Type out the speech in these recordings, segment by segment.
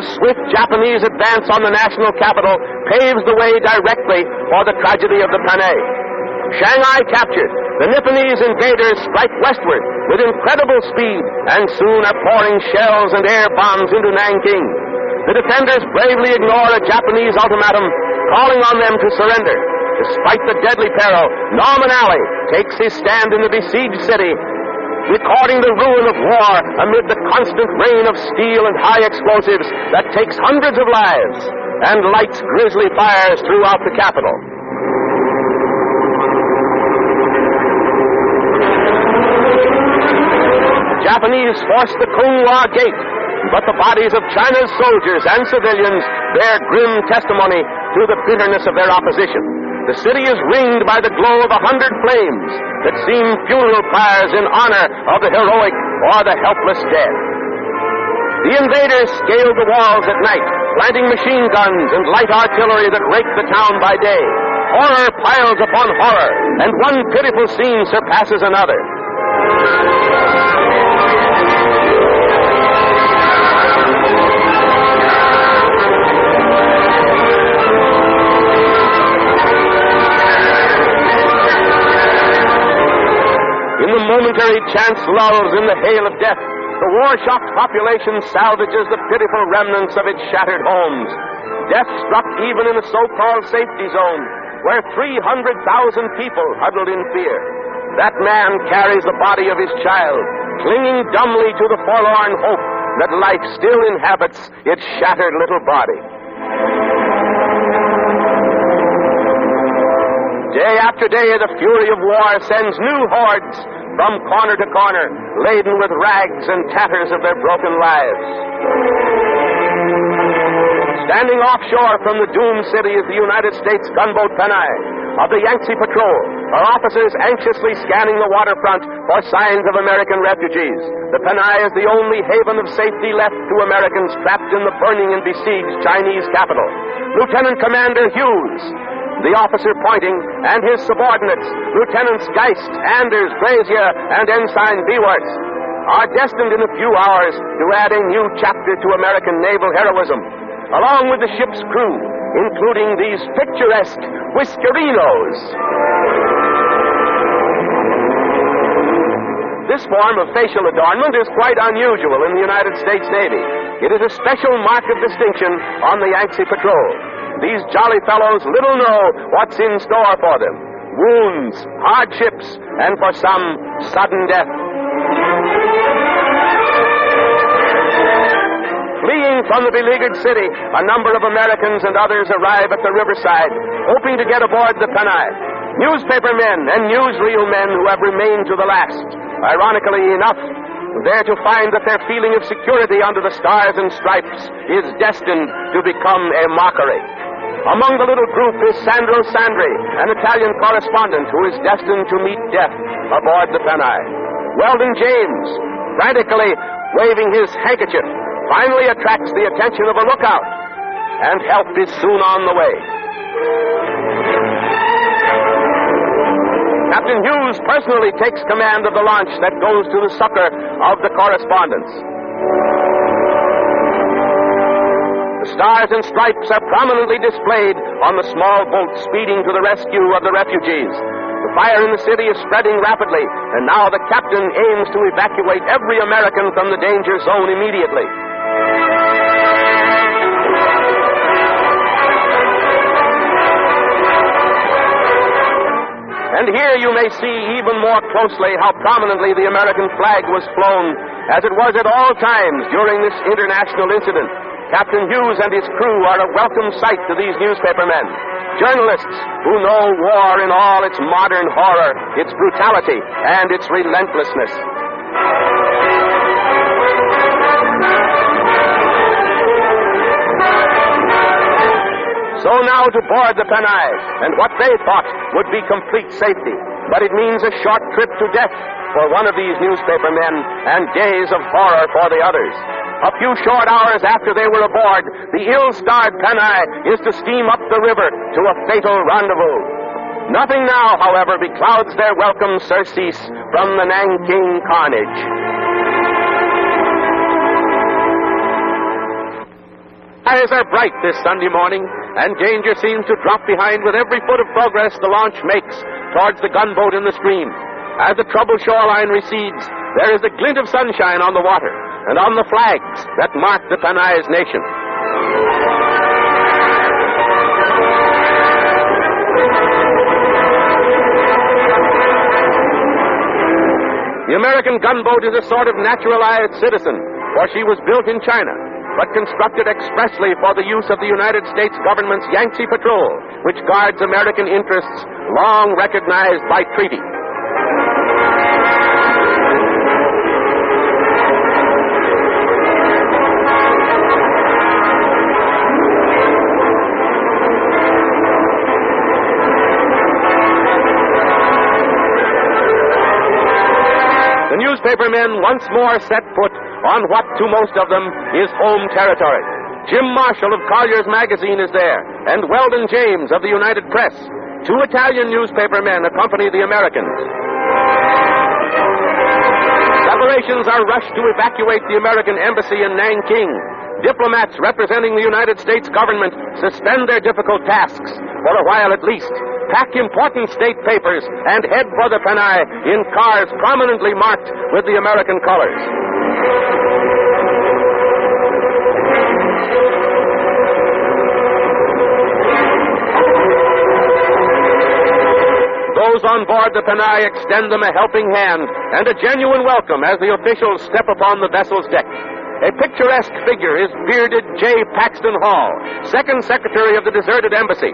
The swift Japanese advance on the national capital paves the way directly for the tragedy of the Panay. Shanghai captured, the Nipponese invaders strike westward with incredible speed and soon are pouring shells and air bombs into Nanking. The defenders bravely ignore a Japanese ultimatum calling on them to surrender. Despite the deadly peril, Norman Alley takes his stand in the besieged city, recording the ruin of war amid the constant rain of steel and high explosives that takes hundreds of lives and lights grisly fires throughout the capital. The Japanese force the Kunghua Gate, but the bodies of China's soldiers and civilians bear grim testimony to the bitterness of their opposition. The city is ringed by the glow of 100 flames that seem funeral pyres in honor of the heroic or the helpless dead. The invaders scaled the walls at night, planting machine guns and light artillery that raked the town by day. Horror piles upon horror, and one pitiful scene surpasses another. In the momentary chance lulls in the hail of death, the war-shocked population salvages the pitiful remnants of its shattered homes. Death struck even in the so-called safety zone, where 300,000 people huddled in fear. That man carries the body of his child, clinging dumbly to the forlorn hope that life still inhabits its shattered little body. Day after day, the fury of war sends new hordes from corner to corner, laden with rags and tatters of their broken lives. Standing offshore from the doomed city is the United States gunboat Panay. Of the Yangtze Patrol are officers anxiously scanning the waterfront for signs of American refugees. The Panay is the only haven of safety left to Americans trapped in the burning and besieged Chinese capital. Lieutenant Commander Hughes, the officer pointing, and his subordinates, Lieutenants Geist, Anders, Brazier, and Ensign Beworth, are destined in a few hours to add a new chapter to American naval heroism, along with the ship's crew, including these picturesque whiskerinos. This form of facial adornment is quite unusual in the United States Navy. It is a special mark of distinction on the Yangtze Patrol. These jolly fellows little know what's in store for them. Wounds, hardships, and for some, sudden death. Fleeing from the beleaguered city, a number of Americans and others arrive at the riverside, hoping to get aboard the Panay. Newspaper men and newsreel men who have remained to the last. Ironically enough, there to find that their feeling of security under the stars and stripes is destined to become a mockery. Among the little group is Sandro Sandri, an Italian correspondent who is destined to meet death aboard the Panay. Weldon James, frantically waving his handkerchief, finally attracts the attention of a lookout, and help is soon on the way. Captain Hughes personally takes command of the launch that goes to the succor of the correspondents. The stars and stripes are prominently displayed on the small boat speeding to the rescue of the refugees. The fire in the city is spreading rapidly, and now the captain aims to evacuate every American from the danger zone immediately. And here you may see even more closely how prominently the American flag was flown, as it was at all times during this international incident. Captain Hughes and his crew are a welcome sight to these newspapermen, journalists who know war in all its modern horror, its brutality, and its relentlessness. So now to board the Panay, and what they thought would be complete safety. But it means a short trip to death for one of these newspapermen and days of horror for the others. A few short hours after they were aboard, the ill-starred Panay is to steam up the river to a fatal rendezvous. Nothing now, however, beclouds their welcome surcease from the Nanking carnage. Eyes are bright this Sunday morning, and danger seems to drop behind with every foot of progress the launch makes towards the gunboat in the stream. As the troubled shoreline recedes, there is a glint of sunshine on the water and on the flags that mark the Panay's nation. The American gunboat is a sort of naturalized citizen, for she was built in China, but constructed expressly for the use of the United States government's Yangtze Patrol, which guards American interests long recognized by treaty. The newspapermen once more set foot on what to most of them is home territory. Jim Marshall of Collier's Magazine is there, and Weldon James of the United Press. Two Italian newspapermen accompany the Americans. Preparations are rushed to evacuate the American embassy in Nanking. Diplomats representing the United States government suspend their difficult tasks, for a while at least, pack important state papers, and head for the Panay in cars prominently marked with the American colors. Those on board the Panay extend them a helping hand and a genuine welcome as the officials step upon the vessel's deck. A picturesque figure is bearded J. Paxton Hall, second secretary of the deserted embassy.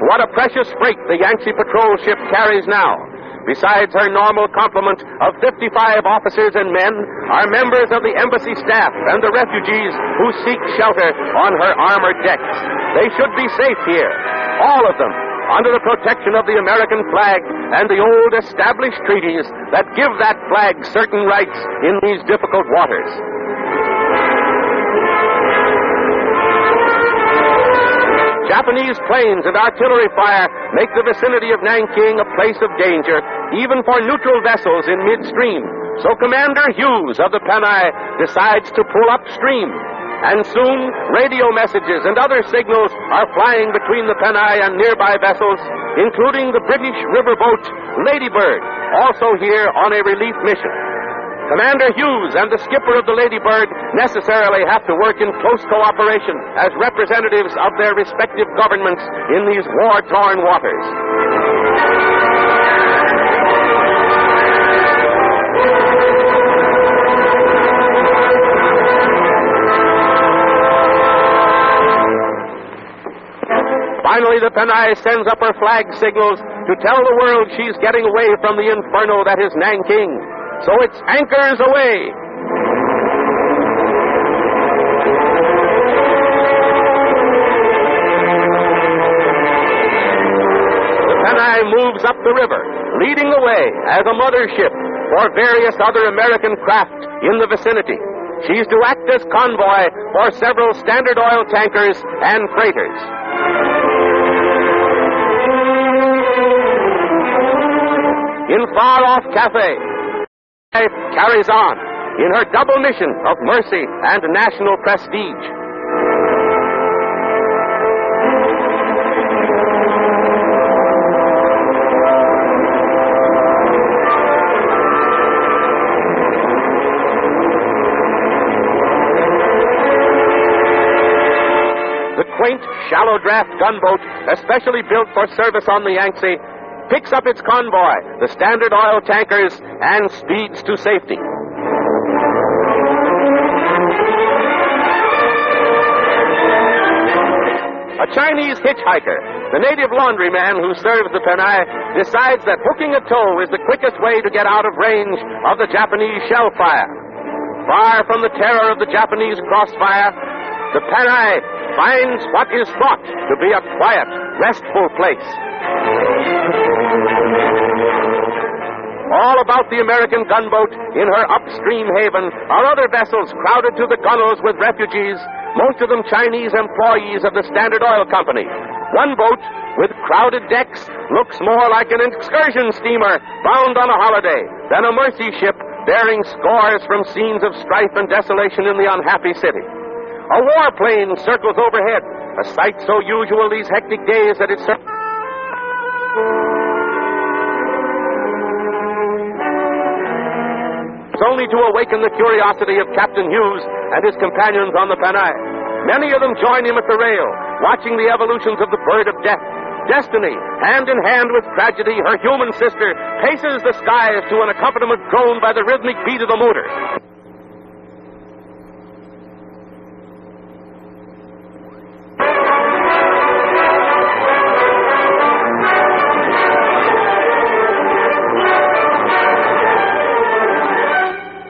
What a precious freight the Yangtze Patrol ship carries now. Besides her normal complement of 55 officers and men are members of the embassy staff and the refugees who seek shelter on her armored decks. They should be safe here, all of them, under the protection of the American flag and the old established treaties that give that flag certain rights in these difficult waters. Japanese planes and artillery fire make the vicinity of Nanking a place of danger, even for neutral vessels in midstream. So Commander Hughes of the Panay decides to pull upstream. And soon, radio messages and other signals are flying between the Panay and nearby vessels, including the British riverboat Ladybird, also here on a relief mission. Commander Hughes and the skipper of the Ladybird necessarily have to work in close cooperation as representatives of their respective governments in these war-torn waters. Finally, the Panay sends up her flag signals to tell the world she's getting away from the inferno that is Nanking. So it's anchors away. The Panay moves up the river, leading the way as a mothership for various other American craft in the vicinity. She's to act as convoy for several Standard Oil tankers and freighters. In far-off Cathay, carries on in her double mission of mercy and national prestige. The quaint, shallow-draft gunboat, especially built for service on the Yangtze, picks up its convoy, the Standard Oil tankers, and speeds to safety. A Chinese hitchhiker, the native laundryman who serves the Panay, decides that hooking a tow is the quickest way to get out of range of the Japanese shell fire. Far from the terror of the Japanese crossfire, the Panay finds what is thought to be a quiet, restful place. All about the American gunboat in her upstream haven are other vessels crowded to the gunwales with refugees, most of them Chinese employees of the Standard Oil Company. One boat, with crowded decks, looks more like an excursion steamer bound on a holiday than a mercy ship bearing scores from scenes of strife and desolation in the unhappy city. A warplane circles overhead, a sight so usual these hectic days that it's only to awaken the curiosity of Captain Hughes and his companions on the Panay. Many of them join him at the rail, watching the evolutions of the bird of death. Destiny, hand in hand with tragedy, her human sister, paces the skies to an accompaniment drone by the rhythmic beat of the motor.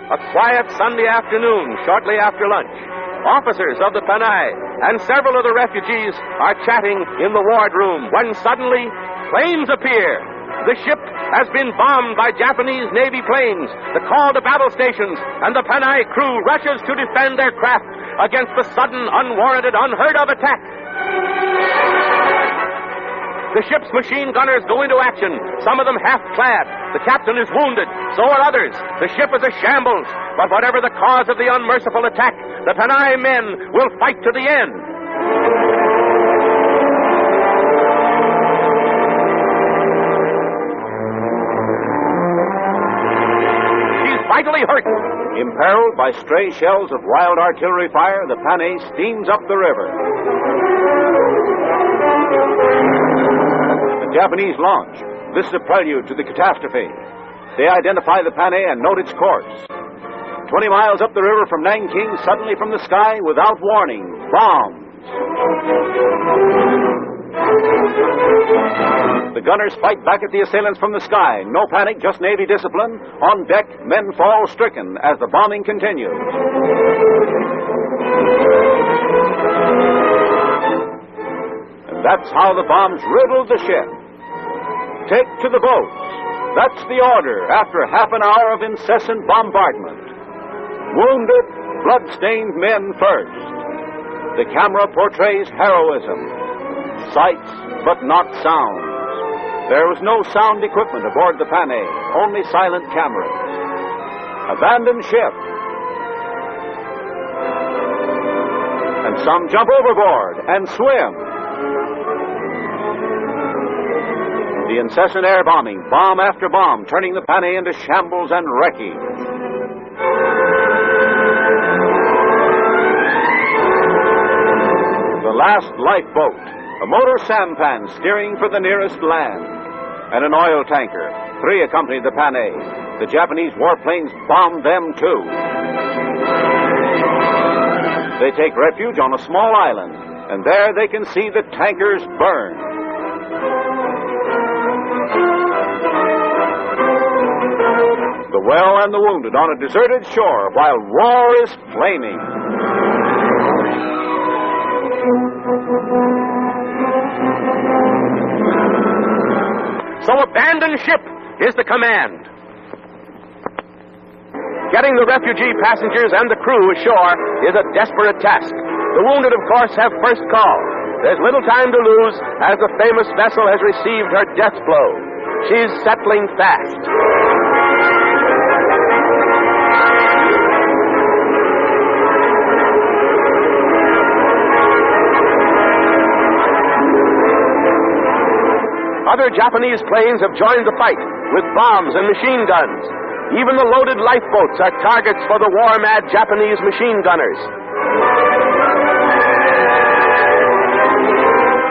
A quiet Sunday afternoon, shortly after lunch. Officers of the Panay and several of the refugees are chatting in the wardroom when suddenly planes appear. The ship has been bombed by Japanese Navy planes. The call to battle stations, and the Panay crew rushes to defend their craft against the sudden, unwarranted, unheard-of attack. The ship's machine gunners go into action, some of them half-clad. The captain is wounded, so are others. The ship is a shambles. But whatever the cause of the unmerciful attack, the Panay men will fight to the end. She's vitally hurt. Imperiled by stray shells of wild artillery fire, the Panay steams up the river. The Japanese launch. This is a prelude to the catastrophe. They identify the Panay and note its course. 20 miles up the river from Nanking, suddenly from the sky, without warning, bombs. The gunners fight back at the assailants from the sky. No panic, just Navy discipline. On deck, men fall stricken as the bombing continues. And that's how the bombs riddled the ship. Take to the boats. That's the order after half an hour of incessant bombardment. Wounded, blood-stained men first. The camera portrays heroism. Sights, but not sounds. There was no sound equipment aboard the Panay, only silent cameras. Abandoned ship. And some jump overboard and swim. The incessant air bombing, bomb after bomb, turning the Panay into shambles and wreckage. The last lifeboat, a motor sampan steering for the nearest land, and an oil tanker. 3 accompanied the Panay. The Japanese warplanes bombed them too. They take refuge on a small island, and there they can see the tankers burn. The well and the wounded on a deserted shore while war is flaming. So abandon ship is the command. Getting the refugee passengers and the crew ashore is a desperate task. The wounded, of course, have first call. There's little time to lose as the famous vessel has received her death blow. She's settling fast. Other Japanese planes have joined the fight with bombs and machine guns. Even the loaded lifeboats are targets for the war-mad Japanese machine gunners.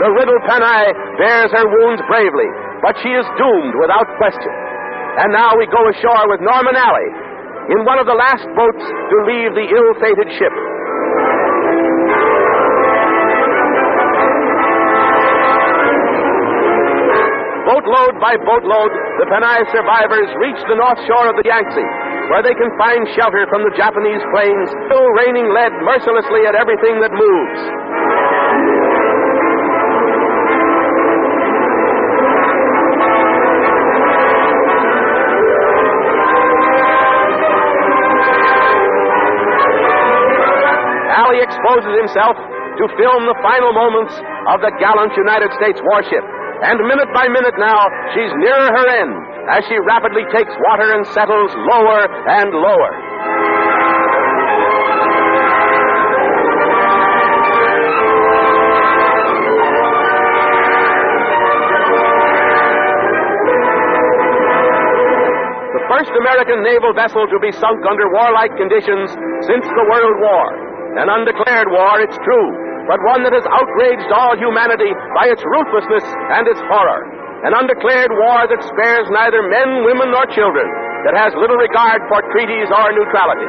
The riddled Panay bears her wounds bravely, but she is doomed without question. And now we go ashore with Norman Alley in one of the last boats to leave the ill-fated ship. Boatload by boatload, the Panay survivors reach the north shore of the Yangtze, where they can find shelter from the Japanese planes, still raining lead mercilessly at everything that moves. Alley exposes himself to film the final moments of the gallant United States warship. And minute by minute now, she's nearer her end as she rapidly takes water and settles lower and lower. first American naval vessel to be sunk under warlike conditions since the World War. An undeclared war, it's true, but one that has outraged all humanity by its ruthlessness and its horror. An undeclared war that spares neither men, women, nor children, that has little regard for treaties or neutrality.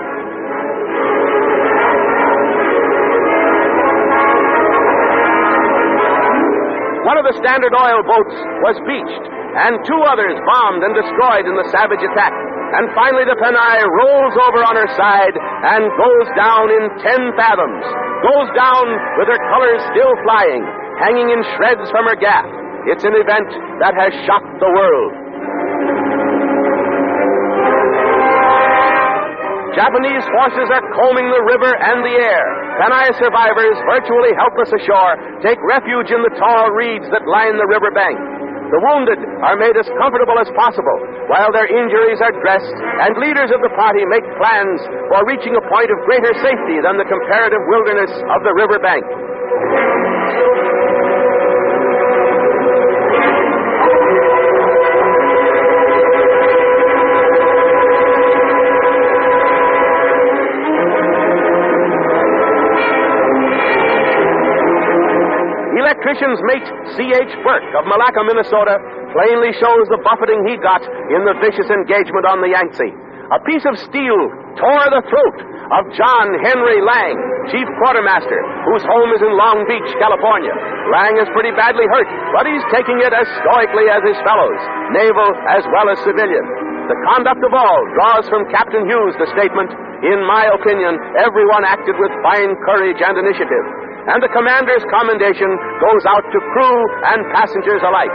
One of the Standard Oil boats was beached, and two others bombed and destroyed in the savage attack. And finally the Panay rolls over on her side and goes down in 10 fathoms. Goes down with her colors still flying, hanging in shreds from her gaff. It's an event that has shocked the world. Japanese forces are combing the river and the air. Panay survivors, virtually helpless ashore, take refuge in the tall reeds that line the river bank. The wounded are made as comfortable as possible, while their injuries are dressed, and leaders of the party make plans for reaching a point of greater safety than the comparative wilderness of the river bank. Electrician's mate C.H. Burke of Malacca, Minnesota, plainly shows the buffeting he got in the vicious engagement on the Yangtze. A piece of steel tore the throat of John Henry Lang, chief quartermaster, whose home is in Long Beach, California. Lang is pretty badly hurt, but he's taking it as stoically as his fellows, naval as well as civilian. The conduct of all draws from Captain Hughes the statement, "In my opinion, everyone acted with fine courage and initiative." And the commander's commendation goes out to crew and passengers alike.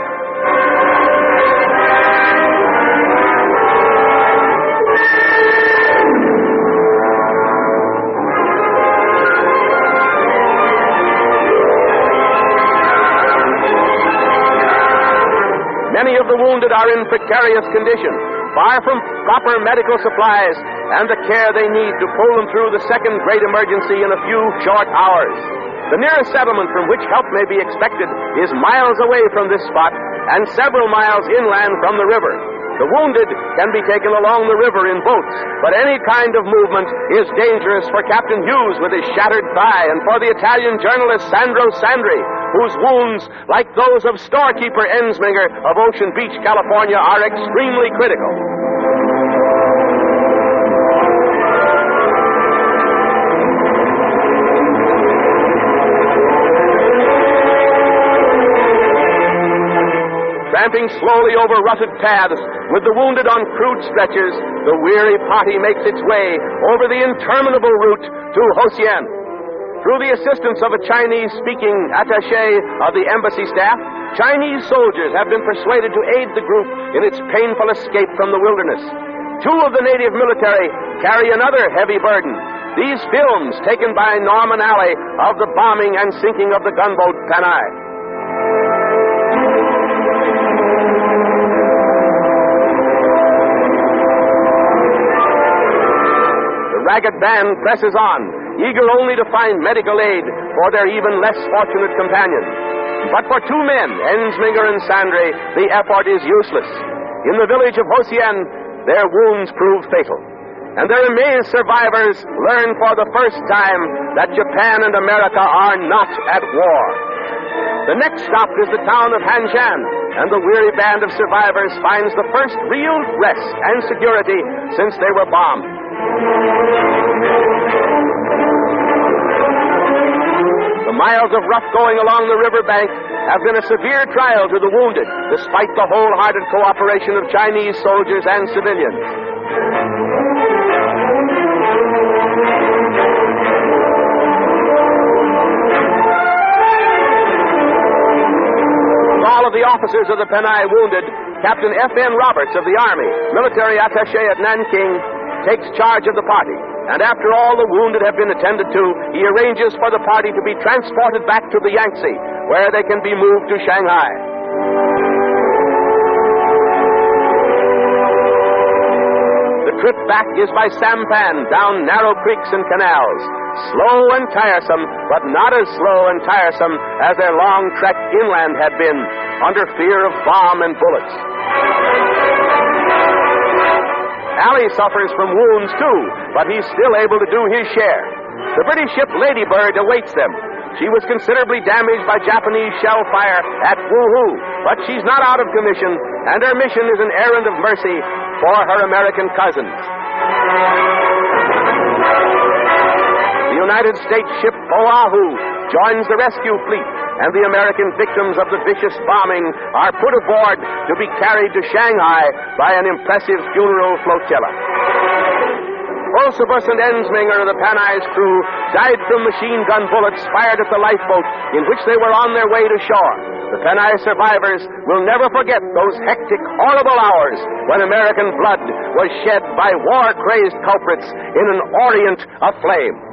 Many of the wounded are in precarious condition, far from proper medical supplies and the care they need to pull them through the second great emergency in a few short hours. The nearest settlement from which help may be expected is miles away from this spot and several miles inland from the river. The wounded can be taken along the river in boats, but any kind of movement is dangerous for Captain Hughes with his shattered thigh and for the Italian journalist Sandro Sandri, whose wounds, like those of storekeeper Ensminger of Ocean Beach, California, are extremely critical. Tramping slowly over rutted paths, with the wounded on crude stretchers, the weary party makes its way over the interminable route to Hosien. Through the assistance of a Chinese-speaking attaché of the embassy staff, Chinese soldiers have been persuaded to aid the group in its painful escape from the wilderness. Two of the native military carry another heavy burden. These films taken by Norman Alley of the bombing and sinking of the gunboat Panay. The ragged band presses on, eager only to find medical aid for their even less fortunate companions. But for two men, Ensminger and Sandre, the effort is useless. In the village of Hosien, their wounds prove fatal. And their amazed survivors learn for the first time that Japan and America are not at war. The next stop is the town of Hanshan, and the weary band of survivors finds the first real rest and security since they were bombed. The miles of rough going along the riverbank have been a severe trial to the wounded, despite the wholehearted cooperation of Chinese soldiers and civilians. All of the officers of the Panay wounded, Captain F.N. Roberts of the Army, military attaché at Nanking, takes charge of the party. And after all the wounded have been attended to, he arranges for the party to be transported back to the Yangtze, where they can be moved to Shanghai. The trip back is by sampan down narrow creeks and canals. Slow and tiresome, but not as slow and tiresome as their long trek inland had been, under fear of bomb and bullets. Allie suffers from wounds, too, but he's still able to do his share. The British ship Lady Bird awaits them. She was considerably damaged by Japanese shell fire at Wuhu, but she's not out of commission, and her mission is an errand of mercy for her American cousins. The United States ship Oahu joins the rescue fleet, and the American victims of the vicious bombing are put aboard to be carried to Shanghai by an impressive funeral flotilla. Osibus and Ensminger of the Panay's crew died from machine gun bullets fired at the lifeboat in which they were on their way to shore. The Panay survivors will never forget those hectic, horrible hours when American blood was shed by war-crazed culprits in an Orient aflame.